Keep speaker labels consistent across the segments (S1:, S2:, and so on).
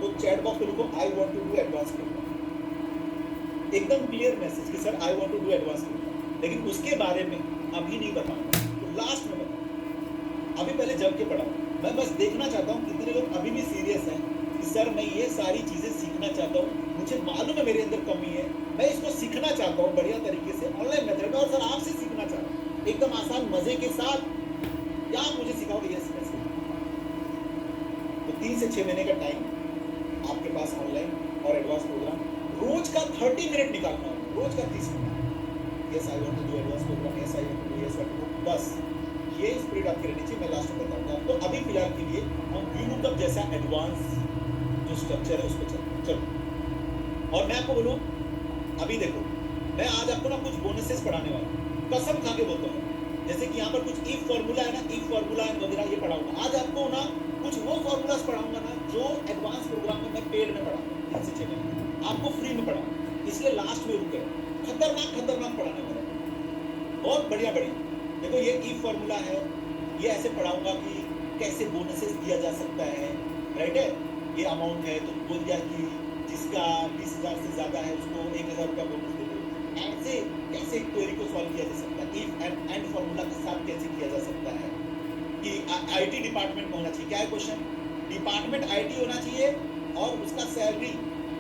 S1: तो chat box पे लिखो I want to do advance program, एकदम क्लियर मैसेज कि sir I want to do advance program, लेकिन उसके बारे में अभी नहीं बताऊंगा, तो लास्ट में बताऊंगा। अभी पहले जम के पढ़ाऊं। मैं बस देखना चाहता हूँ कितने लोग अभी भी सीरियस हैं कि सर मैं ये सारी चीजें सीखना चाहता हूँ, मुझे मालूम है मेरे अंदर कमी है, मैं इसको सीखना चाहता हूँ बढ़िया तरीके से ऑनलाइन मेथड में, और सर आपसे सीखना चाह रहा हूँ एकदम आसान मजे के साथ, क्या आप मुझे सिखाओगे? Yes yes. तो 3 से 6 महीने का टाइम आपके पास ऑनलाइन और एडवांस प्रोग्राम, रोज का 30 मिनट निकालना होगा, रोज का 30 minute. Yes I want to do advance program, yes I want to do, yes I want to do, बस ये स्पिरिट आपकी रहनी चाहिए। मैं लास्ट में बताऊंगा आपको, अभी फिलहाल के लिए हम VLOOKUP जैसा एडवांस जो स्ट्रक्चर है उस पर चलो। और मैं आपको बोलूं, अभी देखो मैं आज आपको ना कुछ बोनसेस पढ़ाने वाला हूं, कसम खा के बोलता हूं। जैसे कि यहाँ पर कुछ इफ फॉर्मूला है ना, इफ फॉर्मूला वगैरह ये पढ़ाऊंगा आज आपको ना, कुछ वो फॉर्मूलाज पढ़ाऊंगा ना जो एडवांस प्रोग्राम में मैं पेड में पढ़ाऊंगा, 3 से 6 महीने आपको फ्री में पढ़ाऊंगा, इसलिए लास्ट में रुके। खतरनाक खतरनाक पढ़ाने वाला, बहुत बढ़िया बढ़िया। देखो ये इफ फॉर्मूला है, ये ऐसे पढ़ाऊंगा कि कैसे बोनसेस दिया जा सकता है, राइट है। ये अमाउंट है तो बोल दिया कि जिसका 20,000 से ज्यादा है उसको 1,000 रुपया बोनस दे दो, ऐसे कैसे क्वेरी को सॉल्व किया जा सकता है, इफ एंड फॉर्मूला के साथ कैसे किया जा सकता है, कि आईटी डिपार्टमेंट में होना चाहिए। क्या है क्वेश्चन? डिपार्टमेंट आईटी होना चाहिए और उसका सैलरी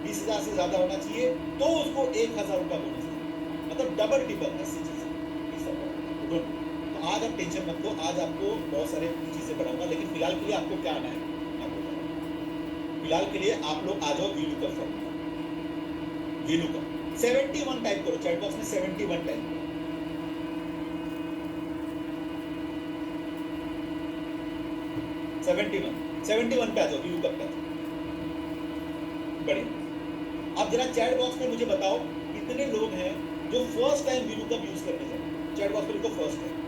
S1: 20,000 से ज्यादा होना चाहिए, तो उसको 1,000 रुपया बोनस देना, मतलब डबल टिबल ऐसी चीज। तो आज आप टेंशन मत लो, आज आपको बहुत सारे चीजें पढ़ाऊंगा, लेकिन फिलहाल के लिए आपको क्या आना है, आपको फिलहाल के लिए आप लोग आ जाओ VLOOKUP फॉर्मूला। VLOOKUप 71 टाइप करो, चैट बॉक्स में 71 टाइप करो। 71 पे आ जाओ, VLOOKUP पे आ जाओ। बढ़िया। अब जरा चैट बॉक्स में मुझे बताओ कितने लोग हैं जो फर्स्ट टाइम VLOOKUP यूज करने जाए। चैट बॉक्स पे लिखो फर्स्ट टाइम।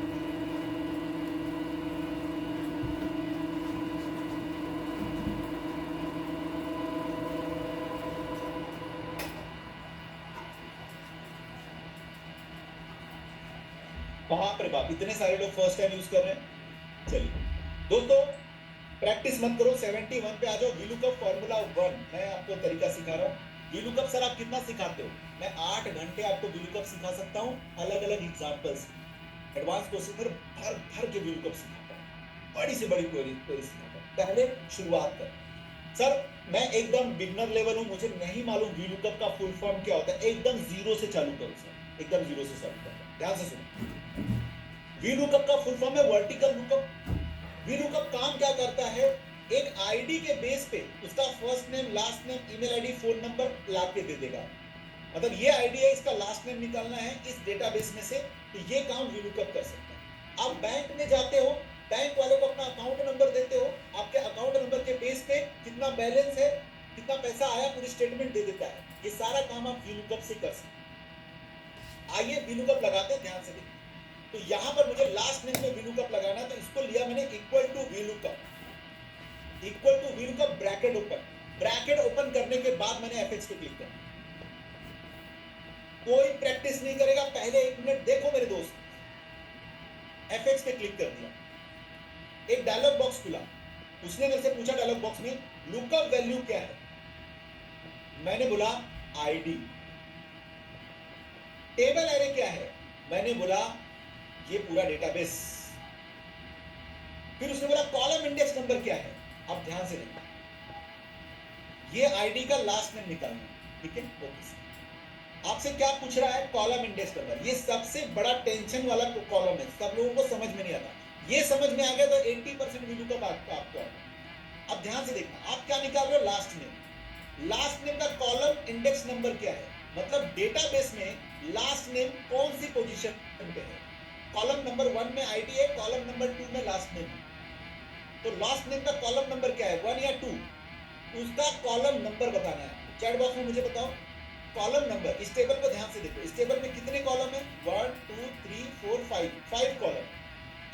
S1: बाप रे बाप, इतने सारे लोग फर्स्ट टाइम यूज कर रहे हैं। चलिए दोस्तों, प्रैक्टिस मत करो, 71 पे आ जाओ। VLOOKUP फॉर्मूला 1 मैं आपको तरीका सिखा रहा हूँ। VLOOKUP सर आप कितना सिखाते हो? मैं 8 घंटे आपको VLOOKUP सिखा सकता हूँ, अलग अलग एग्जाम्पल्स, एडवांस क्वेश्चन पर भर भर के VLOOKUP सिखाता हूँ, बड़ी से बड़ी क्वेरी सिखाता हूँ। पहले शुरुआत कर सर, मैं एकदम बिगनर लेवल हूं, मुझे नहीं मालूम VLOOKUP का फुल फॉर्म क्या होता है, एकदम जीरो से चालू करो सर, एकदम जीरो से चालू करो। ध्यान से सुनो, VLOOKUP का फुल फॉर्म है वर्टिकल लुकअप। VLOOKUP काम क्या करता है? एक आईडी के बेस पे उसका first name, last name, email ID, phone number ला के दे देगा। मतलब ये आईडी है, इसका लास्ट नेम निकालना है इस डेटाबेस में से, तो ये काम VLOOKUP कर सकता है। आप बैंक में जाते हो, बैंक वाले को अपना अकाउंट नंबर देते हो, आपके अकाउंट नंबर के बेस पे कितना बैलेंस है, कितना पैसा आया, पूरी स्टेटमेंट दे देता है। ये सारा काम आप VLOOKUP से कर सकते हैं। आइए VLOOKUP लगाते हैं, ध्यान से देखिए। तो यहां पर मुझे लास्ट नेम में VLOOKUP लगाना है, तो इसको लिया मैंने equal to VLOOKUP, equal to VLOOKUP bracket open. Bracket open करने के बाद मैंने एफएक्स पे क्लिक करना। कोई प्रैक्टिस नहीं करेगा, पहले 1 मिनट देखो मेरे दोस्त। एफएक्स पे क्लिक कर दिया, एक डायलॉग बॉक्स खुला, उसने मेरे से पूछा डायलॉग बॉक्स में लुकअप वैल्यू क्या है, मैंने बोला आईडी। टेबल एरे क्या है, मैंने बोला ये पूरा डेटाबेस। फिर उसने बोला कॉलम इंडेक्स नंबर क्या है। अब ध्यान से देखो, ये आईडी का लास्ट नेम निकालना, ठीक है। ओके, आपसे क्या पूछ रहा है? Column index number. ये सबसे बड़ा टेंशन वाला कॉलम है, सब लोगों को समझ में नहीं आता। ये समझ में आ गया तो 80% VLOOKUP आपको आ गया। अब ध्यान से देखना, आप क्या निकाल रहे हो? Last name. लास्ट नेम का कॉलम इंडेक्स नंबर क्या है, मतलब डेटाबेस में लास्ट नेम कौन सी पोजीशन पे है। कॉलम नंबर 1 में आईडी है, कॉलम नंबर 2 में लास्ट नेम है। तो लास्ट नेम का कॉलम नंबर क्या है, 1 या 2, उसका कॉलम नंबर बताना है। चैट बॉक्स में मुझे बताओ कॉलम नंबर। इस टेबल को ध्यान से देखो, इस टेबल में कितने कॉलम है? 1 2 3 4 5 कॉलम।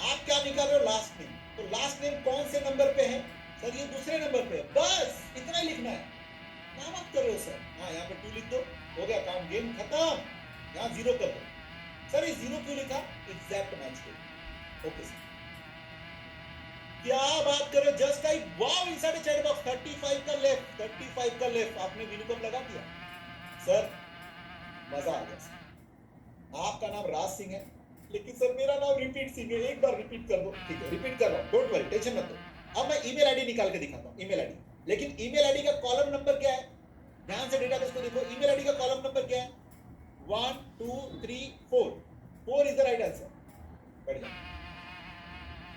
S1: आप क्या निकाल रहे हो? Last name. तो लास्ट नेम कौन से नंबर पे है? सर ये दूसरे नंबर पे है, बस इतना ही लिखना है, क्या मत कर रहे हो सर। हाँ यहाँ पे 2 लिख दो, हो गया काम, गेम खत्म। यहाँ 0 कर दो। सर ये 0 क्यों लिखा? एग्जैक्ट मैच के। ओके सर, क्या बात कर रहे हो, just type wow inside the chat box, 35 का लेफ्ट, 35 का लेफ्ट आपने विलुकअप लगा दिया सर, मजा आ गया सर। आपका नाम राज सिंह है, लेकिन सर मेरा नाम रिपीट सिंह है, एक बार रिपीट कर दो। ठीक है रिपीट कर रहा हूं, डोंट वरी, टेंशन मत लो। अब मैं ईमेल आईडी निकाल के दिखाता हूं, ईमेल आईडी, लेकिन ईमेल आईडी का कॉलम नंबर क्या है, ध्यान से डेटाबेस को देखो, ईमेल आईडी का कॉलम नंबर क्या है, 1 2 3 4, 4 इज द राइट आंसर। बढ़िया,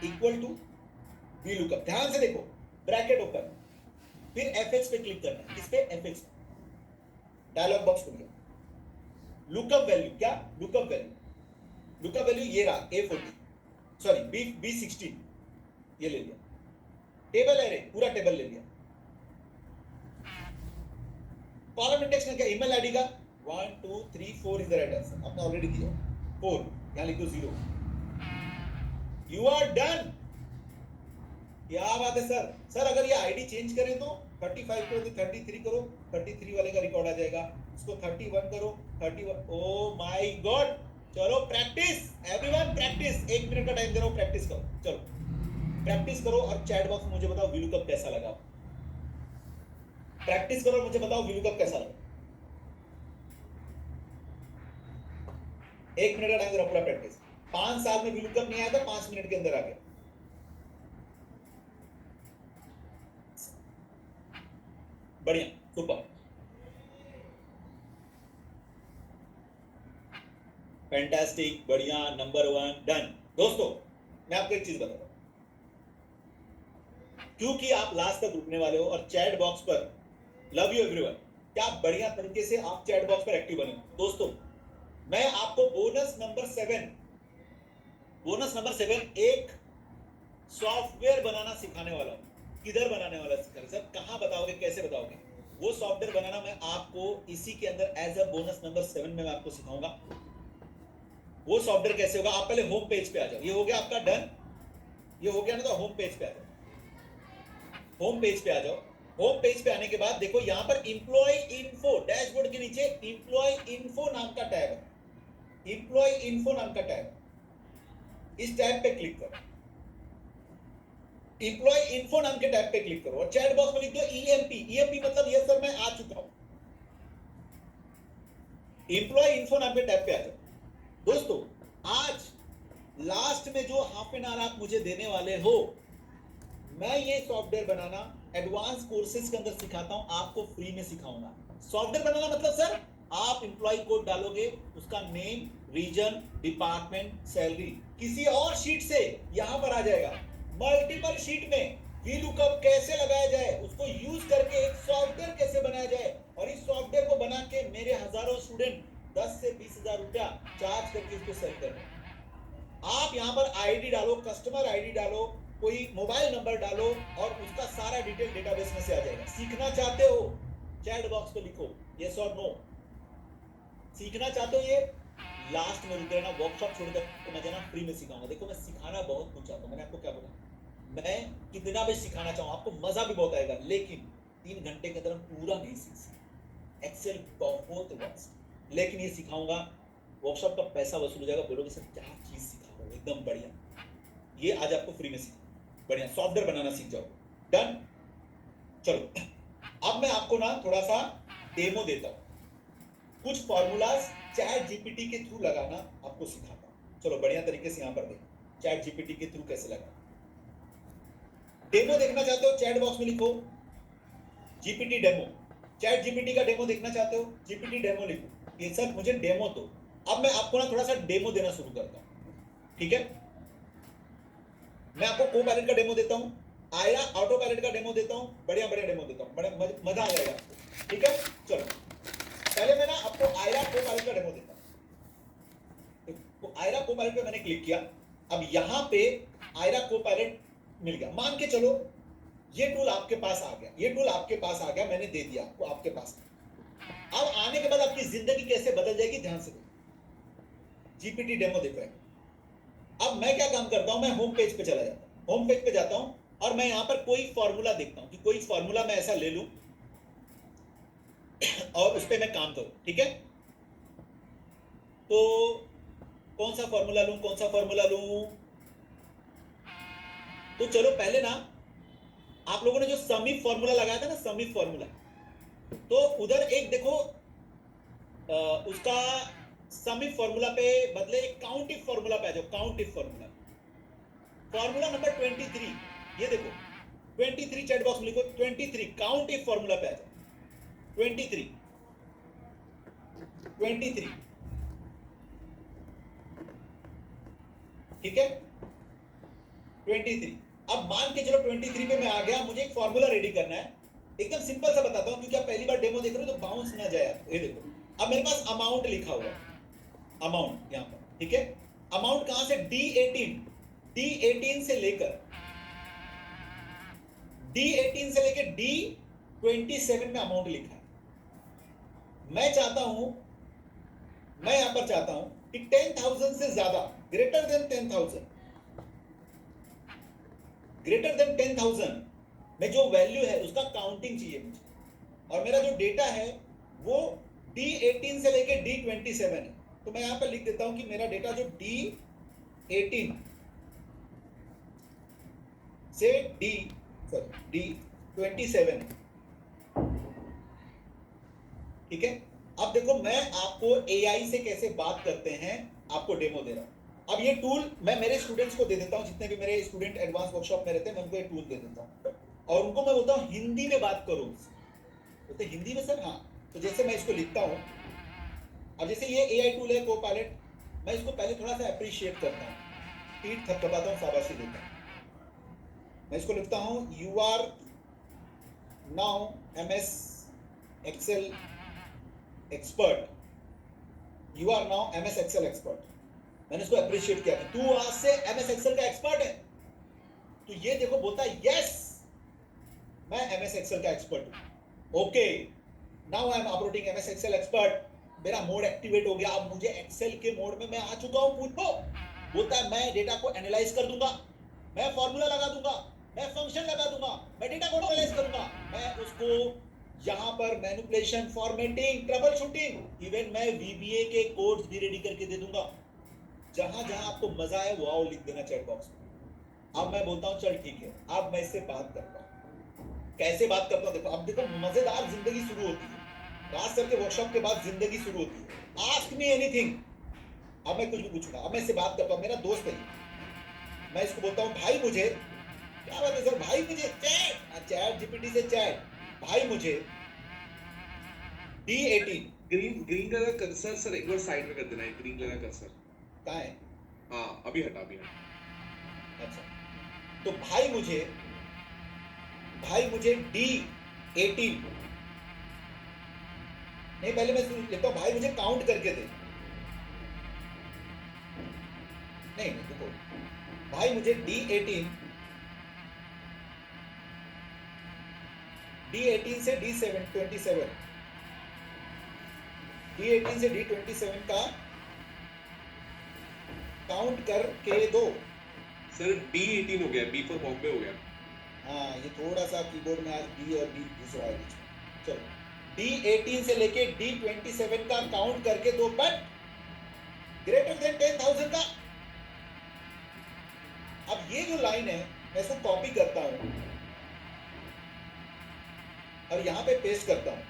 S1: इक्वल टू वी लुकअप, ध्यान से देखो, ब्रैकेट ओपन, फिर एफएक्स पे क्लिक करना है, इस पे एफएक्स, डायलॉग बॉक्स खुल गया, लुकअप वैल्यू, क्या लुकअप वैल्यू, लुकअप वैल्यू ये रहा A14, सॉरी B16, ये ले लिया, टेबल एरे पूरा टेबल ले लिया, कॉलम इंडेक्स में क्या, ईमेल आईडी का 1 2 3 4 इज द राइट आंसर, आपने ऑलरेडी दिया 4, यहां लिख दो 0, यू आर डन। क्या बात है सर, सर अगर ये आईडी चेंज करें तो 35 करो, 33 करो, 33 वाले का रिकॉर्ड आ जाएगा, इसको 31 करो, 31, ओ माय गॉड, चलो प्रैक्टिस एवरीवन, प्रैक्टिस, 1 मिनट का टाइम दे रहा हूं, प्रैक्टिस करो, चलो प्रैक्टिस करो, और चैट बॉक्स में मुझे बताओ विलुकअप कैसा लगा, प्रैक्टिस करो, मुझे बताओ विलुकअप कैसा लगा, 1 मिनट का टाइम दे रहा हूं, पूरा प्रैक्टिस, 5 साल में विलुकअप नहीं आया था, 5 मिनट के अंदर आ गया, बढ़िया, सुपर, फैंटास्टिक, बढ़िया, नंबर 1, डन। दोस्तों मैं आपको एक चीज बता रहा हूं, क्योंकि आप लास्ट तक रुकने वाले हो और चैट बॉक्स पर, लव यू एवरीवन, क्या बढ़िया तरीके से आप चैट बॉक्स पर एक्टिव बने। दोस्तों मैं आपको बोनस नंबर 7, बोनस नंबर 7 एक सॉफ्टवेयर बनाना सिखाने वाला हूं, किधर बनाने वाला सिखाने, सर कहां बताओगे, कैसे बताओगे, वो सॉफ्टवेयर बनाना मैं आपको इसी के अंदर एज अ बोनस नंबर 7 में मैं आपको सिखाऊंगा। वो सॉफ्टवेयर कैसे होगा, आप पहले होम पेज पे आ जाओ, ये हो गया आपका डन, ये हो गया ना, तो होम पेज पे आ जाओ, होम पेज पे आ जाओ, होम पेज पे आने के बाद देखो यहां पर इंप्लॉय इन्फो, डैशबोर्ड के नीचे इंप्लॉय इन्फो नाम का टैब है, इंप्लॉय इन्फो नाम का टैब, इस टैब पे क्लिक करो, इंप्लॉय इन्फो नाम के टैब पे क्लिक करो और चैट बॉक्स में लिख दो ईएमपी, ईएमपी मतलब ये सर मैं आ चुका हूं, इंप्लॉय इन्फो नाम के टैब पे आ जाओ। दोस्तों आज लास्ट में जो हाफ एन आवर आप मुझे देने वाले हो, मैं ये सॉफ्टवेयर बनाना एडवांस कोर्सेज के अंदर सिखाता हूं, आपको फ्री में सिखाऊंगा। सॉफ्टवेयर बनाना मतलब सर आप इंप्लॉय कोड डालोगे, उसका नेम, रीजन, डिपार्टमेंट, सैलरी किसी और शीट से यहां पर आ जाएगा, मल्टीपल शीट में वीलुकअप कैसे लगाया जाए, उसको यूज करके एक सॉफ्टवेयर कैसे बनाया जाए, और इस सॉफ्टवेयर को बना के मेरे हजारों स्टूडेंट 10 से 20,000 रुपया चार्ज करके इसको सेल कर रहे हैं। आप यहां पर आईडी डालो, कस्टमर आईडी डालो, कोई मोबाइल नंबर डालो और उसका सारा डिटेल डेटाबेस में से आ जाएगा। सीखना चाहते हो चैट बॉक्स पे लिखो यस और नो, सीखना चाहते हो ये, लास्ट में रुक रहना, वर्कशॉप छोड़ कर मैं जाना, फ्री में सिखाऊंगा। देखो मैं सिखाना बहुत कुछ चाहता हूं, मैंने आपको क्या बोला, मैं कितना भी सिखाना चाहूँ, आपको मजा भी बहुत आएगा, लेकिन 3 घंटे के अंदर पूरा नहीं सीख सकते, एक्सेल बहुत वास्ट, लेकिन ये सिखाऊंगा, वर्कशॉप का पैसा वसूल हो जाएगा, बोलोगे सर क्या चीज सिखा रहे हो, एकदम बढ़िया, ये आज आपको फ्री में सिखा, बढ़िया सॉफ्टवेयर बनाना सीख जाओ, डन। चलो अब मैं आपको ना थोड़ा सा डेमो देता हूं, कुछ फॉर्मूलाज चैट जीपीटी के थ्रू लगाना आपको सिखाता हूं। चलो बढ़िया तरीके से यहां पर देखो चैट जीपीटी के थ्रू कैसे लगाना, डेमो देखना चाहते हो चैट बॉक्स में लिखो जीपीटी डेमो, चैट जीपीटी का डेमो देखना चाहते हो जीपीटी डेमो लिखो, ये सर मुझे डेमो दो। अब मैं आपको ना थोड़ा सा डेमो देना शुरू करता हूं, ठीक है, मैं आपको को पायलट का डेमो देता हूं, आयरा ऑटो पायलट का डेमो देता हूं, बढ़िया बढ़िया डेमो देता हूं, बड़ा मजा आ जाएगा आपको, ठीक है। चलो पहले मैं ना आपको आयरा को पायलट का डेमो देता हूं, तो आयरा को पायलट पे मैंने क्लिक किया, अब यहां पे आयरा को पायलट मिल गया, मान के चलो ये टूल आपके पास आ गया, ये टूल आपके पास आ गया, मैंने दे दिया आपको आपके पास। अब आने के बाद आपकी जिंदगी कैसे बदल जाएगी, ध्यान से देखो, जीपीटी डेमो देख रहे हैं। अब मैं क्या काम करता हूं, मैं होम पेज पे चला जाता हूं, होम पेज पे जाता हूं और मैं यहां पर कोई फॉर्मूला देखता हूं कि कोई फॉर्मूला मैं ऐसा ले लूं और उस पर मैं काम करूं, ठीक है। तो कौन सा फॉर्मूला लूं, कौन सा फॉर्मूला लूं, तो चलो पहले ना आप लोगों ने जो समीप फॉर्मूला लगाया था ना, समीप फॉर्मूला, तो उधर एक देखो उसका समीप फॉर्मूला पे बदले एक काउंटिव फॉर्मूला पे आ जाओ। काउंटिव फॉर्मूला, फॉर्मूला नंबर 23, ये देखो 23 चैट बॉक्स में लिखो 23 काउंटिव फॉर्मूला पे आ जाओ। 23 ठीक है 23। अब मान के चलो 23 पे मैं आ गया, मुझे एक फॉर्मूला रेडी करना है। एकदम सिंपल सा बताता हूं क्योंकि आप पहली बार डेमो देख रहे हो तो बाउंस ना जाए आपको। ये देखो अब मेरे पास अमाउंट लिखा हुआ है, अमाउंट यहां पर, ठीक है। अमाउंट कहां से, D18 से लेकर D27 में अमाउंट लिखा है। मैं चाहता हूं, मैं यहां पर चाहता हूं कि 10,000 से ज्यादा, ग्रेटर देन 10,000, ग्रेटर देन 10,000 में जो वैल्यू है उसका काउंटिंग चाहिए मुझे। और मेरा जो डेटा है वो D18 से लेके D27 है। तो मैं यहां पर लिख देता हूं कि मेरा डेटा जो D18 से D27 है, ठीक है। अब देखो मैं आपको AI से कैसे बात करते हैं आपको डेमो दे रहा हूं। अब ये टूल मैं मेरे स्टूडेंट्स को दे देता हूं, जितने भी मेरे स्टूडेंट एडवांस वर्कशॉप में रहते हैं मैं उनको ये टूल दे देता हूं और उनको मैं बोलता हूं हिंदी में बात करो। बोलते हिंदी में सर, हाँ। तो जैसे मैं इसको लिखता हूं, अब जैसे ये AI टूल है कोपायलट, मैं इसको पहले थोड़ा सा अप्रिशिएट करता हूं, पीठ थपथपाता हूं, शाबाशी देता हूं। मैं इसको लिखता हूं you are now MS Excel expert, you are now MS Excel expert. मैंने इसको अप्रिशिएट किया कि तू आज से MS Excel का एक्सपर्ट है। तो ये देखो बोलता है यस मैं MS Excel का एक्सपर्ट हूं। Okay now I am uploading MS Excel expert. मेरा मोड एक्टिवेट हो गया, अब मुझे एक्सेल के मोड में मैं आ चुका हूं। पूछो, बोलता है मैं डेटा को एनालाइज कर दूंगा, मैं फॉर्मूला लगा दूंगा, मैं फंक्शन लगा दूंगा, मैं डेटा को एनालाइज करूंगा, मैं उसको यहां पर manipulation, formatting, trouble shooting, even मैं VBA के कोड्स भी रेडी करके दे दूंगा। जहां जहां आपको मजा है वो आओ लिख देना चैट बॉक्स में। अब मैं बोलता हूं चल ठीक है, अब मैं इससे बात करता हूं। कैसे बात करता हूं देखो, अब देखो मजेदार जिंदगी शुरू होती है। राज सर के वर्कशॉप के बाद जिंदगी शुरू होती है। आस्क मी एनीथिंग, अब मैं कुछ भी पूछूंगा। अब मैं इससे बात करता हूं, मेरा दोस्त है, मैं इसको बोलता हूं भाई मुझे, क्या बात है सर, भाई मुझे चैट GPT से चैट, भाई मुझे D18
S2: ग्रीन कलर का कर्सर सर एक बार साइड में कर देना है। ग्रीन कलर का कर्सर
S1: कहाँ है?
S2: हाँ अभी हटा, अभी हटा।
S1: अच्छा तो भाई मुझे D18 नहीं, पहले मैं लिखता हूं भाई मुझे काउंट करके दे। नहीं देखो, भाई मुझे D18 से D27 D18 से D27 का काउंट करके दो।
S2: सर D18 हो गया, B फॉर बॉम्बे हो गया।
S1: हाँ ये थोड़ा सा कीबोर्ड में आज B और D दूसरा है। चलो D18 से लेके D27 का काउंट करके दो, बट ग्रेटर देन 10,000 का। अब ये जो लाइन है मैं इसको कॉपी करता हूं और यहां पे पेस्ट करता हूं।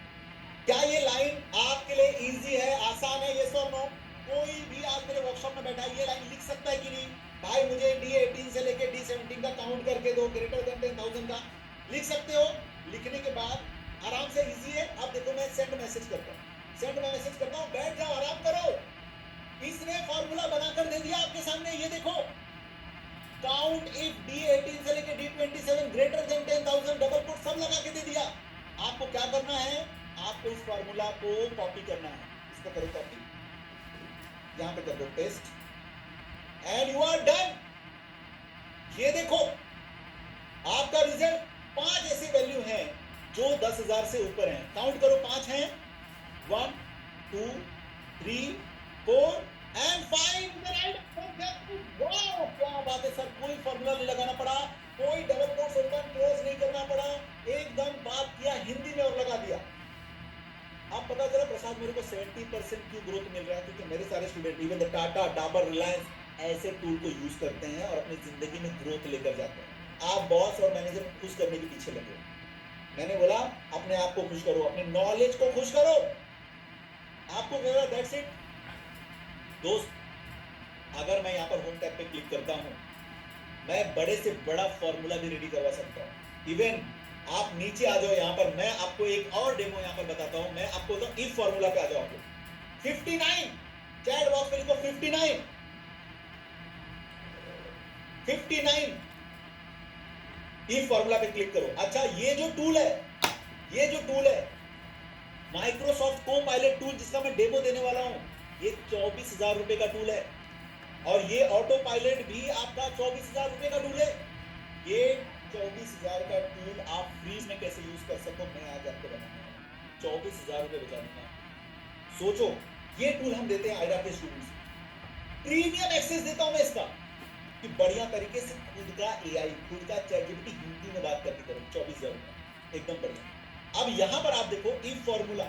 S1: क्या ये लाइन आपके लिए इजी है, आसान है? यस और नो? कोई भी आज मेरे वर्कशॉप में बैठा है ये लाइन लिख सकता है कि नहीं? भाई मुझे D18 से लेके D17 का काउंट करके दो, ग्रेटर देन 10,000 का। लिख सकते हो? लिखने के बाद आराम से, इजी है। अब देखो मैं सेंड मैसेज करता हूं, सेंड मैसेज करता हूं, बैठ जाओ आराम करो। इसने फॉर्मूला बनाकर दे दिया आपके सामने, ये देखो काउंट इफ D18 से लेके D27 greater than 10,000, double coat सब लगा के दे दिया। आपको क्या करना है, आपको इस फॉर्मूला को कॉपी करना है। इसको करो कॉपी, यहां पे कर दो paste, and you are done. ये देखो आपका रिजल्ट 5 ऐसी वैल्यू हैं जो 10,000 से ऊपर हैं। काउंट करो, 5 हैं, 1 2 3 4 एंड 5। वाओ क्या बात है सर, कोई फॉर्मूला नहीं लगाना पड़ा, कोई डबल कोट्स ओपन क्लोज नहीं करना पड़ा, एकदम बात किया हिंदी में और लगा दिया। आप पता चला प्रसाद मेरे को 70% क्यों ग्रोथ मिल रहा है? क्योंकि मेरे सारे student even the Tata, Dabur, Reliance ऐसे टूल को यूज करते हैं और अपनी जिंदगी में ग्रोथ लेकर जाते हैं। आप बॉस और मैनेजर को खुश करने के पीछे लगे हो। मैंने बोला अपने आप को खुश करो, अपने नॉलेज को खुश करो, आपको क्या होगा, दैट्स इट। दोस्त, अगर मैं यहाँ पर होम टैब पे क्लिक करता हूँ, मैं बड़े से बड़ा फॉर्मूला भी रेडी करवा सकता हूँ। इवन आप नीचे आ जाओ, यहाँ पर मैं आपको एक और डेमो यहाँ पर बताता हूँ। मैं आपको तो इफ फॉर्मूला पे आ जाओ, आपको 59 चैट बॉक्स पे लिखो 59 इफ फॉर्मूला पे क्लिक करो। अच्छा, ये जो टूल है माइक्रोसॉफ्ट को पायलट टूल, जिसका मैं डेमो देने वाला हूं, ये 24,000 रुपए का टूल है। और ये ऑटो पायलट भी आपका 24,000 रुपए का टूल है। ये 24,000 का टूल आप फ्री में कैसे यूज कर सको, मैं आज आपको बताऊंगा। 24,000 रुपए बचा दूंगा। सोचो, ये टूल हम देते हैं आइडा के स्टूडेंट्स, प्रीमियम एक्सेस देता हूं मैं इसका, कि बढ़िया तरीके से खुद का एआई, खुद का चैट जीपीटी हिंदी में बात करके करो। 24,000 रुपए एकदम बढ़िया। अब यहां पर आप देखो, इफ फॉर्मूला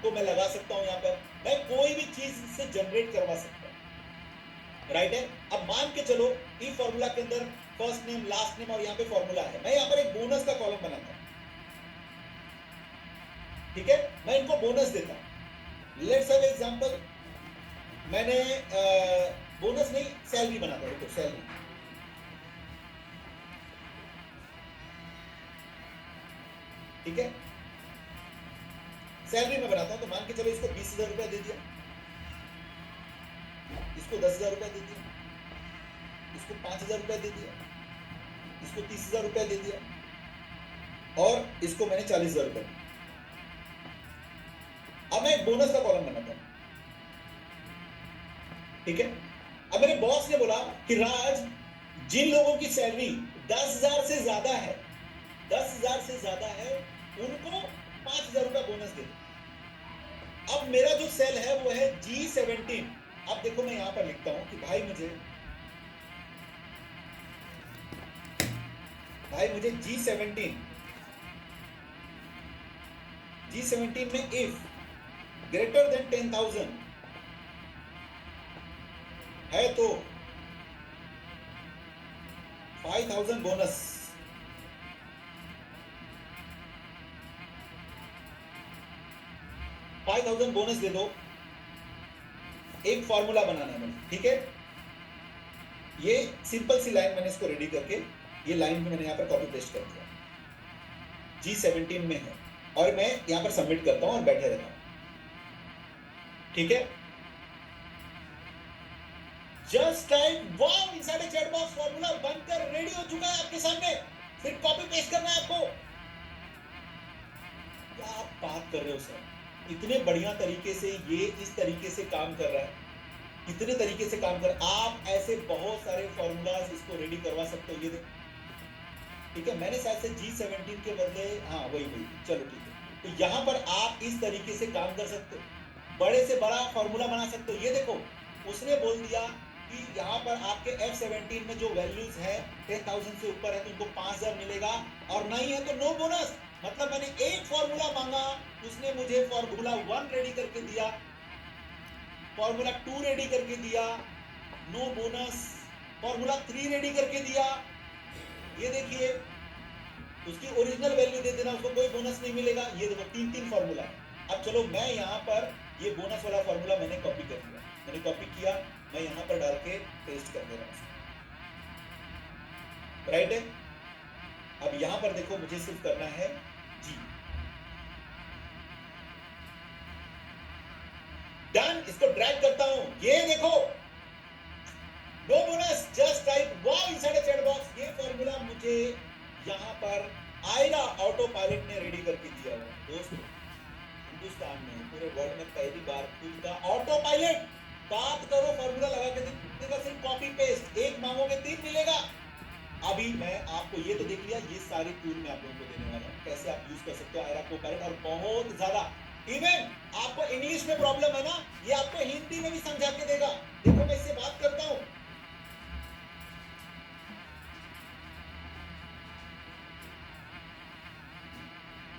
S1: को मैं लगा सकता हूं, यहां पर मैं कोई भी चीज से जनरेट करवा सकता हूं, राइट है। अब मान के चलो, इफ फॉर्मूला के अंदर फर्स्ट नेम, लास्ट नेम और यहां पे फॉर्मूला है। मैं यहां पर एक बोनस का कॉलम बनाता हूं, ठीक है, मैं इनको बोनस देता हूं। लेट्स हैव एग्जांपल, मैंने बोनस नहीं, सैलरी बनाता हूं। देखो सैलरी, ठीक है, सैलरी में बनाता हूं। तो मान के चलो, इसको 20,000 रुपया दे दिया, इसको 10,000 रुपया दे दिया, इसको 5,000 रुपया दे दिया, इसको 30,000 रुपया दे दिया, और इसको मैंने 40,000 रुपया दिया। अब मैं एक बोनस का कॉलम बनाता हूं, ठीक है। अब मेरे बॉस ने बोला कि राज, जिन लोगों की सैलरी 10,000 से ज्यादा है, 10,000 से ज्यादा है, उनको 5,000 रुपया बोनस दे। अब मेरा जो सेल है वो है G17। अब देखो, मैं यहां पर लिखता हूं कि भाई मुझे G17 में इफ ग्रेटर देन 10,000 है तो 5,000 बोनस। बोनस दे दो। एक फॉर्मूला बनाना है, ठीक है। ये सिंपल सी लाइन मैंने इसको रेडी करके, ये लाइन भी मैंने यहां पर कॉपी पेस्ट कर दिया, G17 में है, और मैं यहां पर सबमिट करता हूं और बैठे रहता हूं, ठीक है। Just type wow inside a chat box, formula बनकर रेडी हो चुका है आपके सामने, सिर्फ कॉपी पेस्ट करना है आपको। क्या आप बात कर रहे हो सर, इतने बढ़िया तरीके से ये इस तरीके से काम कर रहा है, इतने तरीके से काम कर, आप ऐसे बहुत सारे फॉर्मूलाज इसको रेडी करवा सकते हो। ये देखो, ठीक है, मैंने शायद से G17 के बदले, हाँ वही, चलो ठीक है। तो यहां पर आप इस तरीके से काम कर सकते हो, बड़े से बड़ा फॉर्मूला बना सकते हो। ये देखो, उसने बोल दिया कि यहाँ पर आपके F17 में जो वैल्यूज है 10,000 से ऊपर है तो उनको 5,000 मिलेगा, और नहीं है तो नो बोनस। मतलब मैंने एक फॉर्मूला मांगा, उसने मुझे फॉर्मूला 1 रेडी करके दिया, फॉर्मूला 2 रेडी करके दिया, नो बोनस। फॉर्मूला 3 रेडी करके दिया, ये देखिए, उसकी ओरिजिनल वैल्यू दे देना, उसको कोई बोनस नहीं मिलेगा। ये देखो, 3 फॉर्मूला है। अब चलो, मैं यहाँ पर ये बोनस वाला फॉर्मूला मैंने कॉपी कर दिया, मैंने कॉपी किया, मैं यहाँ पर डाल के पेस्ट कर दे रहा हूँ, राइट है। अब यहाँ पर देखो, मुझे सिर्फ करना है जी, डन। इसको ड्रैग करता हूं, ये देखो, no bonus, just type wow inside a chat box. ये फॉर्मूला मुझे यहाँ पर आइडा ऑटो पायलट ने रेडी करके दिया है दोस्तों। हिंदुस्तान में, पूरे वर्ल्ड में पहली बार खुद का ऑटो पायलट, बात करो, फॉर्मूला लगा के देगा, सिर्फ कॉपी पेस्ट, एक मांगोगे 3 मिलेगा। अभी मैं आपको ये तो देख लिया, ये सारे टूल मैं आप लोगों को देने वाला हूँ, कैसे आप यूज कर सकते हो आइडा को पायलट, और बहुत ज्यादा। इवन आपको इंग्लिश में प्रॉब्लम है ना, ये आपको हिंदी में भी समझा के देगा। देखो, मैं इससे बात करता हूं,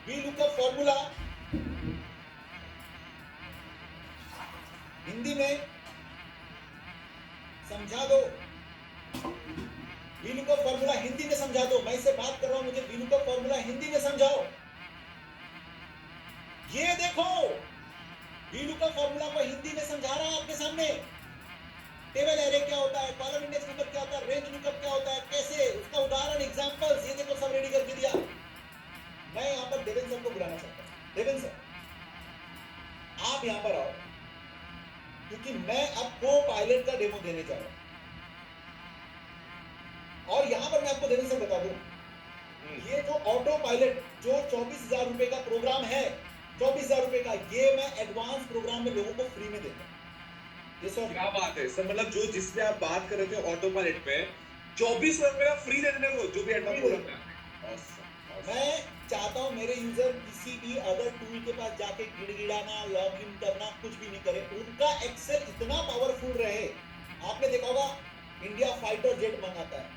S1: वी लुकअप फॉर्मूला हिंदी में समझा दो, वी लुकअप फॉर्मूला हिंदी में समझा दो, मैं इससे बात कर रहा हूं, मुझे वीलू का फॉर्मूला हिंदी में समझाओ। ये देखो, वीलू का फॉर्मूला को हिंदी में समझा रहा है आपके सामने। टेबल एरे क्या होता है, कॉलम इंडेक्स नंबर क्या होता है, रेंज लुकअप क्या होता है, कैसे, उसका उदाहरण एग्जांपल्स, ये देखो सब रेडी करके दिया। मैं यहां पर देवेंद्र सर को बुलाना चाहता हूं। देवेंद्र सर, आप यहां पर आओ, क्योंकि मैं अब को पायलट का डेमो देने जा रहा हूं। और यहां पर मैं आपको देवेंद्र सर बता दूं, ये जो ऑटो पायलट जो 24,000 रुपए का प्रोग्राम है, 24,000 रुपए का, ये मैं एडवांस प्रोग्राम में लोगों को फ्री में देता हूं। ये सर
S2: क्या बात है सर, मतलब जो जिसपे आप बात कर रहे थे ऑटो पायलट पे 24 रुपए का फ्री दे देने को, जो भी एडवांस प्रोग्राम है। Awesome.
S1: मैं चाहता हूं मेरे यूजर किसी भी अदर टूल के पास जाके गिड़गिड़ाना, लॉग इन करना, कुछ भी नहीं करे। उनका एक्सेल इतना पावरफुल रहे। आपने देखा होगा, इंडिया फाइटर जेट मंगाता है,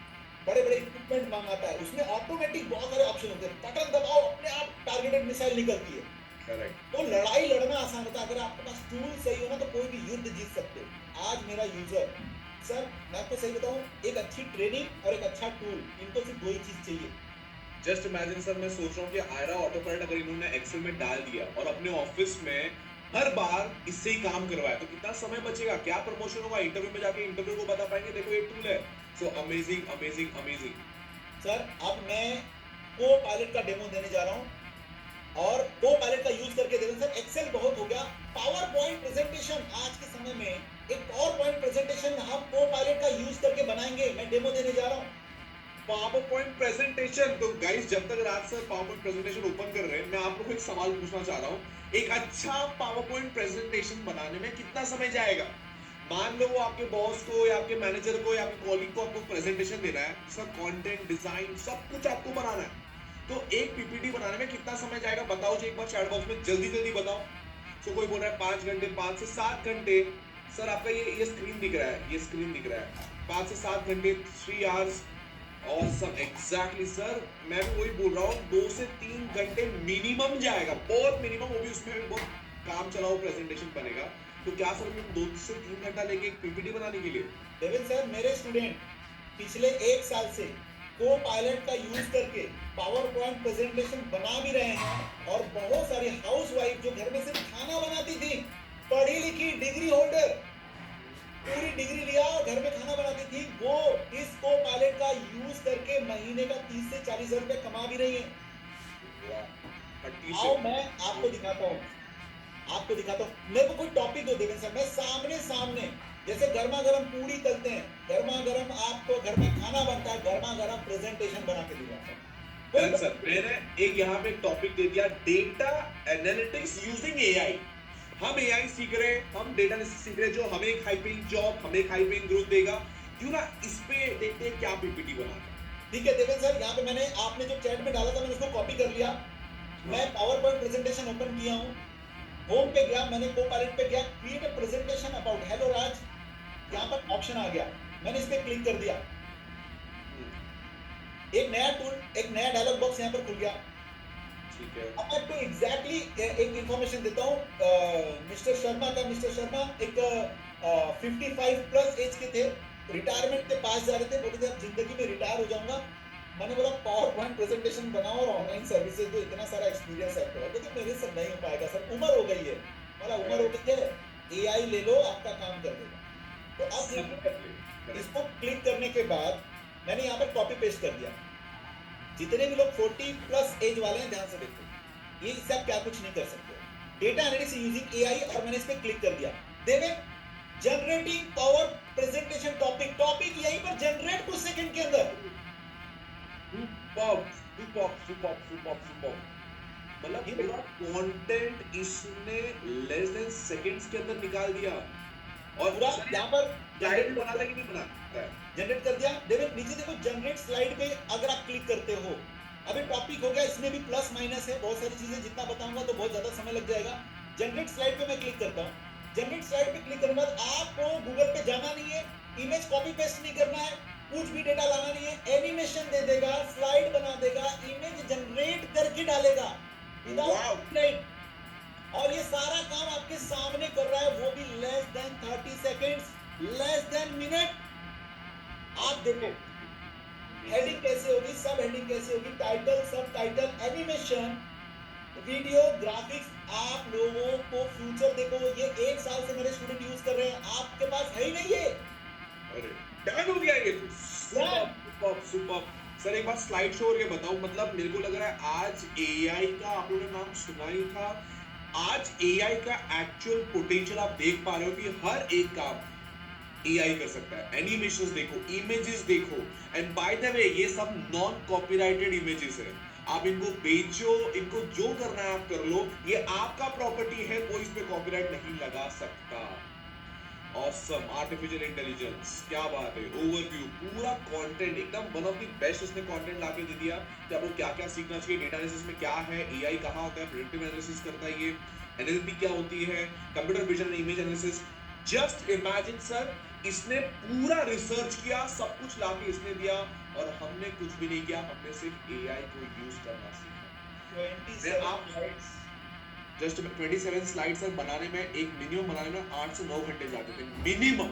S1: बड़े बड़े इक्विपमेंट मंगाता है, उसमें ऑटोमेटिक बहुत सारे ऑप्शन होते हैं, बटन दबाओ अपने आप टारगेटेड मिसाइल निकलती है।
S2: करेक्ट।
S1: तो लड़ाई लड़ना आसान होता है, अगर आपके पास टूल सही हो ना तो कोई भी युद्ध जीत सकते हो। आज मेरा यूजर, सर मैं आपको सही बताऊं, एक अच्छी ट्रेनिंग और एक अच्छा टूल, इनको सिर्फ दो ही चीज चाहिए।
S2: जस्ट इमेजिन सर, मैं सोच रहा हूँ कि आयरा ऑटो पायलट अगर इन्होंने एक्सेल में डाल दिया और अपने ऑफिस में हर बार इससे ही काम करवाया तो कितना समय बचेगा, क्या प्रमोशन होगा, इंटरव्यू में जाके इंटरव्यू को बता पाएंगे देखो ये टूल है। So amazing amazing amazing.
S1: Sir अब मैं को पायलट का डेमो देने जा रहा हूं, और को पायलट का यूज करके देखो सर, एक्सेल बहुत हो गया, पावर पॉइंट प्रेजेंटेशन आज के समय में एक पावर पॉइंट प्रेजेंटेशन हम को पायलट का यूज करके बनाएंगे। मैं डेमो देने जा रहा हूं।
S2: Power point presentation. तो गाइस, जब तक रात sir power point presentation open कर रहे हैं, मैं आप लोगों को एक सवाल पूछना चाह रहा हूँ। एक अच्छा पावर पॉइंट प्रेजेंटेशन बनाने में कितना समय जाएगा? मान लो वो आपके बॉस को या आपके मैनेजर को या आपके कॉलीग को आपको प्रेजेंटेशन देना है, सर कंटेंट डिजाइन सब कुछ आपको बनाना है, तो एक पीपीटी बनाने में कितना समय जाएगा बताओ जी, एक बार चैट बॉक्स में जल्दी जल्दी बताओ। सो कोई बोल रहा है 5 घंटे, 5 से 7 घंटे। सर आपका ये स्क्रीन दिख रहा है, ये स्क्रीन दिख रहा है, 5 से 7 घंटे, 3 आवर्स। ऑसम, एग्जैक्टली सर, मैं भी वही बोल रहा हूँ, 2 से 3 घंटे मिनिमम जाएगा, बहुत मिनिमम, वो भी उसमें भी बहुत काम चलाओ प्रेजेंटेशन बनेगा। तो क्या सर मैं 2 से 3 घंटा लेके एक पीपीटी बनाने के लिए?
S1: देवेंद्र सर, मेरे स्टूडेंट पिछले 1 साल से को पायलट का यूज करके पावर पॉइंट प्रेजेंटेशन बना भी रहे हैं, और बहुत सारी हाउसवाइफ जो घर में सिर्फ खाना बनाती थी, पढ़ी लिखी डिग्री होल्डर, पूरी डिग्री लिया और घर में खाना बनाती थी, वो इस को पायलट का यूज करके महीने का 30 से 40 हजार रुपए कमा भी रही है। आओ मैं आपको दिखाता हूँ, आपको दिखाता हूँ। मेरे को कोई टॉपिक दो देवेंद्र सर, मैं सामने सामने, जैसे गर्मा गर्म पूरी तलते हैं, गर्मा गर्म आपको घर में खाना बनता है, गर्मा गर्म प्रेजेंटेशन बना के दिया
S2: सर। मैंने एक यहाँ पे टॉपिक दे दिया, डेटा एनालिटिक्स यूजिंग एआई। हम एआई सीख रहे हैं, हम डेटा एनालिसिस सीख रहे हैं, जो हमें एक हाई पेइंग जॉब, हमें एक हाई पेइंग ग्रोथ देगा। क्यों ना इस पे देखते हैं क्या पीपीटी बनाते हैं।
S1: ठीक है देवेंद्र सर, यहाँ पे मैंने आपने जो चैट में डाला था मैंने उसको कॉपी कर लिया। मैं पावर पॉइंट प्रेजेंटेशन ओपन किया हूँ, होम पे गया, मैंने को पायलट पे गया, create a presentation about hello Raj, यहाँ पर ऑप्शन आ गया, मैंने इस पे क्लिक कर दिया, एक नया टूल, एक नया डायलॉग बॉक्स यहाँ पर खुल गया।
S2: ठीक है,
S1: अब आपको एग्जैक्टली एक इंफॉर्मेशन देता हूँ। मिस्टर शर्मा का, मिस्टर शर्मा एक 55 प्लस एज के थे, रिटायरमेंट के पास जा रहे थे, बोलते थे अब जिंदगी में रिटायर हो जाऊंगा। मैंने बोला पावर पॉइंट प्रेजेंटेशन बनाओ और ऑनलाइन सर्विसेज दो, इतना सारा एक्सपीरियंस है आपको। बोलते मेरे से नहीं हो पाएगा सर, उम्र हो गई है, बोला उम्र हो गई है, एआई ले लो आपका काम कर देगा। तो अब इसको क्लिक करने के बाद मैंने यहाँ पर कॉपी पेस्ट कर दिया। जितने भी लोग 40 प्लस एज वाले हैं ध्यान से देखो, ये इससे आप क्या कुछ नहीं कर सकते। डेटा एनालिटिक्स यूजिंग एआई, और मैंने इस पे क्लिक कर दिया। देवें generating power presentation topic, topic यहीं पर जनरेट कुछ सेकंड के अंदर।
S2: मतलब पूरा कंटेंट इसने लेस देन सेकंड्स के अंदर निकाल दिया, और
S1: पूरा यहाँ पर
S2: स्लाइड बनाता है कि नहीं बनाता है,
S1: जनरेट कर दिया। देवें नीचे देखो जनरेट स्लाइड पे अगर आप क्लिक करते हो, अभी टॉपिक हो गया, इसमें भी प्लस माइनस है, बहुत सारी चीजें, जितना बताऊंगा तो बहुत ज्यादा समय लग जाएगा। जनरेट स्लाइड पे मैं क्लिक करता हूँ। जनरेट स्लाइड पे क्लिक करने के बाद आपको गूगल पे जाना नहीं है, इमेज कॉपी पेस्ट नहीं करना है, कुछ भी डेटा लाना नहीं है, एनिमेशन दे देगा, स्लाइड बना देगा, इमेज जनरेट करके डालेगा विदाउट स्लाइड, और ये सारा काम आपके सामने कर रहा है, वो भी less than 30 seconds, less than minute. आप देखो हेडिंग कैसे होगी, सब हेडिंग कैसे होगी, टाइटल, सब टाइटल, एनिमेशन, वीडियो, ग्राफिक्स। आप लोगों को फ्यूचर देखो, ये 1 साल से मेरे स्टूडेंट यूज कर रहे हैं, आपके पास है ही नहीं ये।
S2: अरे डन हो गया ये तो। Super super super. सर एक बार स्लाइड शो और ये बताओ, मतलब मेरे को लग रहा है आज एआई का आप लोगों ने नाम सुना ही था। आज एआई का एक्चुअल पोटेंशियल आप देख पा रहे हो कि हर एक काम एआई कर सकता है। एनिमेशंस देखो, इमेजेस देखो, एंड बाय द वे ये सब नॉन कॉपीराइटेड इमेजेस है। आप इनको बेचो, इनको जो करना है आप कर लो, ये आपका प्रॉपर्टी है, कोई इस पे कॉपीराइट नहीं लगा सकता। ऑसम, आर्टिफिशियल इंटेलिजेंस, क्या बात है। ओवरव्यू, पूरा कंटेंट एकदम वन ऑफ द बेस्ट इसने कंटेंट लाके दे दिया कि आपको क्या क्या सीखना चाहिए, डेटा एनालिसिस में क्या है, एआई कहाँ होता है, प्रेडिक्टिव एनालिसिस करता है ये, एनएलपी क्या होती है, computer vision and image analysis. Just imagine sir, इसने पूरा रिसर्च किया, सब कुछ लाके इसने दिया, और हमने कुछ भी नहीं किया, हमने सिर्फ एआई को यूज करना सीखा।
S1: 27
S2: जस्ट 27 स्लाइड्स बनाने में, एक मिनिमम बनाने में 8 से 9 घंटे जाते थे मिनिमम।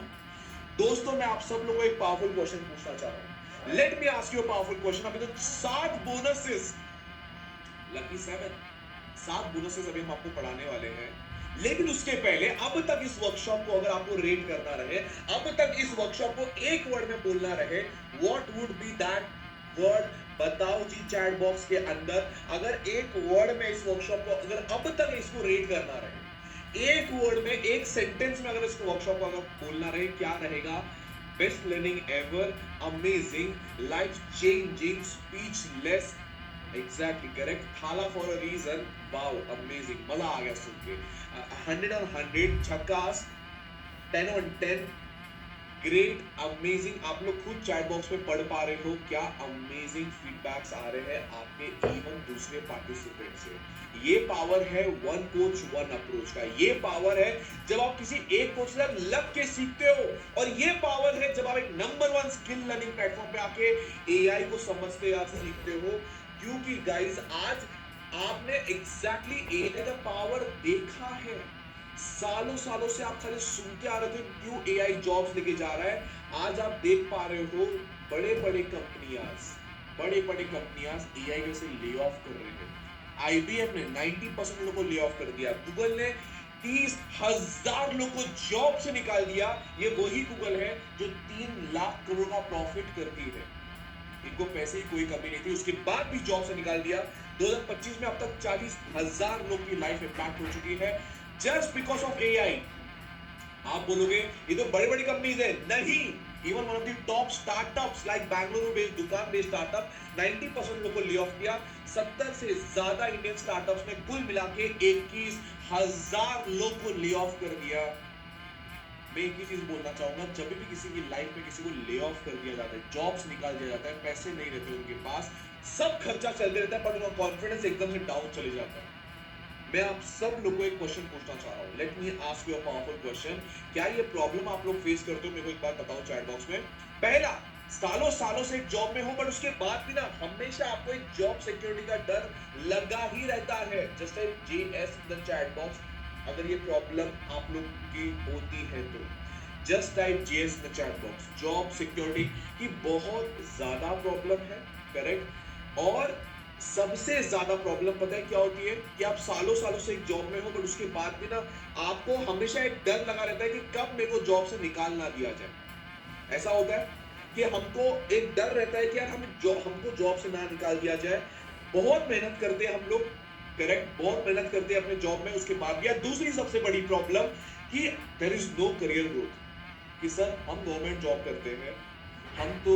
S2: दोस्तों मैं आप सब लोगों को एक पावरफुल क्वेश्चन पूछना चाह रहा हूं। Let me ask you a powerful question. अभी तो 7 बोनसेस, लकी 7 बोनसेस अभी हम आपको पढ़ाने वाले हैं। लेकिन उसके पहले, अब तक इस वर्कशॉप को अगर आपको रेट करना रहे, अब तक इस वर्कशॉप को एक वर्ड में बोलना रहे, what would be that word? बताओ जी चैट बॉक्स के अंदर। अगर एक वर्ड में इस वर्कशॉप को, अगर अब तक इसको रेट करना रहे, एक वर्ड में, एक सेंटेंस में अगर इसको वर्कशॉप को अगर बोलना रहे, क्या रहेगा? Best learning ever, amazing, life changing, speechless. Exactly correct, Thala for a reason, wow amazing, मजा आ गया सुन के। 100 on 100, झकास, 10 on 10, ग्रेट, अमेजिंग। आप लोग खुद चैट बॉक्स में पढ़ पा रहे हो क्या अमेजिंग फीडबैक्स आ रहे हैं आपके इवन दूसरे पार्टिसिपेंट से। ये पावर है वन कोच वन अप्रोच का। ये पावर है जब आप किसी एक कोच से लग के सीखते हो, और ये पावर है जब आप एक नंबर 1 स्किल लर्निंग प्लेटफॉर्म पे आके एआई को समझते या सीखते हो। क्योंकि गाइस आज आपने एग्जैक्टली एआई का पावर देखा है। सालों सालों से आप खाली सुनते आ रहे थे क्यों एआई जॉब्स लेके जा रहा है। आज आप देख पा रहे हो बड़े बड़े कंपनियां एआई में से ले ऑफ कर रहे हैं। आईबीएम ने 90% लोगों को ले ऑफ कर दिया। गूगल ने 30,000 लोगों को जॉब से निकाल दिया। ये वही गूगल है जो 3 लाख करोड़ का प्रॉफिट करती है। इनको पैसे की कोई कमी नहीं थी, उसके बाद भी जॉब से निकाल दिया। 2025 में अब तक 40,000 लोग की लाइफ इंपैक्ट हो चुकी है जस्ट बिकॉज ऑफ एआई। आप बोलोगे ये तो बड़ी बड़ी कंपनीज है, नहीं। Even one of the top startups like Bengaluru based, दुकान बेस्ड स्टार्टअप, 90% लोगों को ले ऑफ किया। 70 से ज्यादा इंडियन स्टार्टअप्स ने कुल मिला के 21,000 लोग को ले ऑफ कर दिया। मैं एक ही चीज बोलना चाहूंगा, जब भी किसी की लाइफ में किसी को ले ऑफ कर दिया जाता है, जॉब्स निकाल दिया जाता है, पैसे नहीं रहते उनके पास, सब खर्चा चलते रहता है, पर उनका कॉन्फिडेंस एकदम से डाउन चले जाता है। मैं आप सब लोगों को एक क्वेश्चन पूछना चाह रहा हूं। Let me ask you a powerful question. क्या ये प्रॉब्लम आप लोग फेस करते हो? मेरे को एक बात बताओ चैट बॉक्स में। पहला, सालों सालों से एक जॉब में हो, बट उसके बाद भी ना हमेशा आपको एक जॉब सिक्योरिटी का डर लगा ही रहता है। Just like JS in the chat box. अगर ये प्रॉब्लम आप लोग की होती है तो just type JS in the chat box. Job security की बहुत ज्यादा प्रॉब्लम है, करेक्ट। और सबसे ज्यादा प्रॉब्लम पता है क्या होती है? कि आप सालों सालों से एक जॉब में हो, बट उसके बाद भी ना आपको हमेशा एक डर लगा रहता है कि कब मेरे को जॉब से निकाल ना दिया जाए। ऐसा होता है कि हमको एक डर रहता है कि यार हमको जॉब से ना निकाल दिया जाए। बहुत मेहनत करते हैं हम लोग, करेक्ट, बहुत मेहनत करते हैं अपने जॉब में, उसके बाद भी। दूसरी सबसे बड़ी प्रॉब्लम कि there is no career growth. कि सर हम गवर्नमेंट जॉब करते हैं, हम तो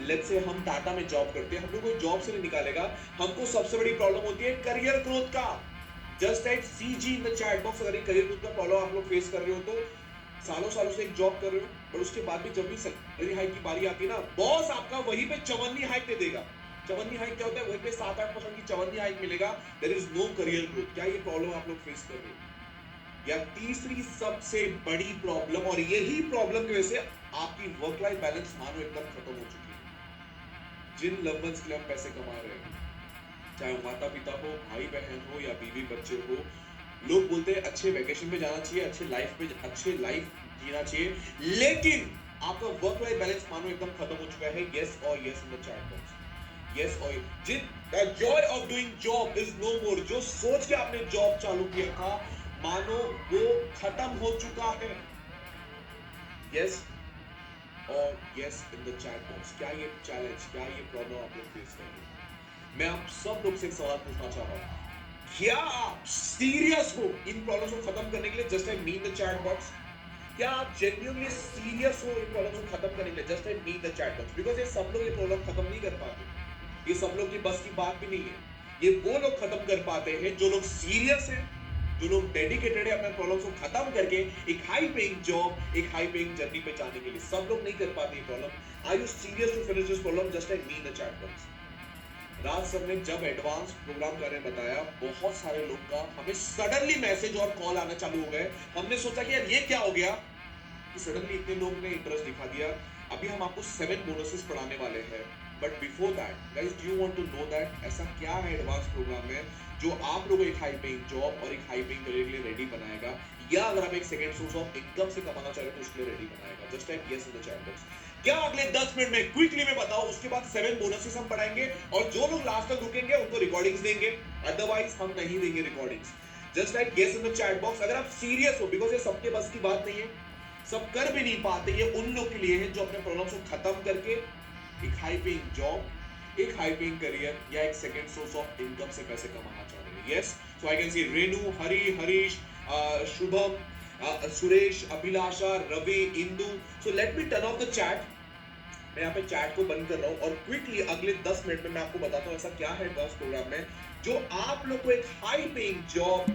S2: लेट्स से हम टाटा में जॉब करते हैं, हम लोग को जॉब से नहीं निकालेगा। हमको सबसे बड़ी प्रॉब्लम होती है करियर ग्रोथ का। Just type CG in the chat box. अगर करियर ग्रोथ का प्रॉब्लम आप लोग फेस कर रहे हो तो सालों सालों से एक जॉब कर रहे हो, पर उसके बाद भी जब भी सैलरी हाइक की बारी आती है ना, बॉस आपका वहीं पे चवन्नी हाइक दे देगा। चवन्नी हाइक क्या होता है? वहीं पे 7-8% की चवन्नी हाइक मिलेगा। There is no career growth. क्या ये प्रॉब्लम आप लोग फेस कर रहे हो? या तीसरी सबसे बड़ी प्रॉब्लम, और यही प्रॉब्लम की वजह से आपकी वर्क लाइफ बैलेंस मानो एकदम खत्म हो चुकी है। जिन लव वंस के लिए हम पैसे कमा रहे हैं, चाहे वो माता पिता हो, भाई बहन हो या बीवी बच्चे हो, लोग बोलते हैं अच्छे वैकेशन पे जाना चाहिए, अच्छे लाइफ जीना चाहिए, लेकिन आपका वर्क लाइफ बैलेंस मानो एकदम खत्म हो चुका है, यस और yes in the chat box, yes और जिन the joy of doing job is no more, जो सोच के आपने जॉब चालू किया था मानो वो खत्म हो चुका है, यस और yes in the chat box. क्या ये चैलेंज, क्या ये प्रॉब्लम आप लोग फेस कर रहे हैं? मैं आप सब लोग से एक सवाल पूछना चाह रहा हूं, क्या आप सीरियस हो इन प्रॉब्लम्स को खत्म करने के लिए? Just like me in the chat box. क्या आप जेन्युइनली सीरियस हो इन प्रॉब्लम्स को खत्म करने के लिए? Just like me in the chat box. Because ये सब लोग ये प्रॉब्लम खत्म नहीं कर पाते, ये सब लोग की बस की बात भी नहीं है। ये वो लोग खत्म कर पाते हैं जो लोग सीरियस हैं, जो लोग डेडिकेटेड है अपने प्रॉब्लम्स को खत्म करके एक हाई पेइंग जॉब, एक हाई पेइंग जर्नी पे जाने के लिए। सब लोग नहीं कर पाते ये problem. Are you serious to finish this problem? Just like me in the chat box. Raj sir ने जब एडवांस प्रोग्राम करने बताया, बहुत सारे लोग का हमें सडनली मैसेज और कॉल आना चालू हो गए। हमने सोचा कि यार ये क्या हो गया कि सडनली इतने लोग ने इंटरेस्ट दिखा दिया। अभी हम आपको 7 बोनसेस पढ़ाने वाले हैं, but before that guys, do you want to know that ऐसा क्या है एडवांस प्रोग्राम में जो आप लोगों को एक हाई पेइंग जॉब और एक हाई पेइंग करियर के लिए रेडी बनाएगा, या अगर आप एक सेकंड सोर्स ऑफ इनकम से कमाना चाह रहे हो तो उसके लिए रेडी बनाएगा? Just type yes in the chat box. क्या अगले 10 मिनट में क्विकली में बताओ, उसके बाद 7 बोनसेस हम पढ़ाएंगे और जो लोग लास्ट तक रुकेंगे उनको रिकॉर्डिंग्स देंगे, अदरवाइज हम नहीं देंगे recordings. Just like yes in the chat box. अगर आप सीरियस हो, बिकॉज ये सबके बस की बात नहीं है, सब कर भी नहीं पाते, ये उन लोग के लिए है जो अपने प्रॉब्लम्स को खत्म करके एक हाई पेइंग जॉब, एक हाई पेइंग करियर या एक सेकंड सोर्स ऑफ इनकम से पैसे कमाना चाहते हैं। Yes, so I can see Renu, Hari, Harish, Shubham, Suresh, Abhilasha, Ravi, Indu. So let me turn off the chat. मैं यहाँ पे चैट को बंद कर रहा हूँ और क्विकली अगले 10 मिनट में मैं आपको बताता हूँ ऐसा क्या है एडवांस प्रोग्राम में जो आप लोग को एक हाई पेइंग जॉब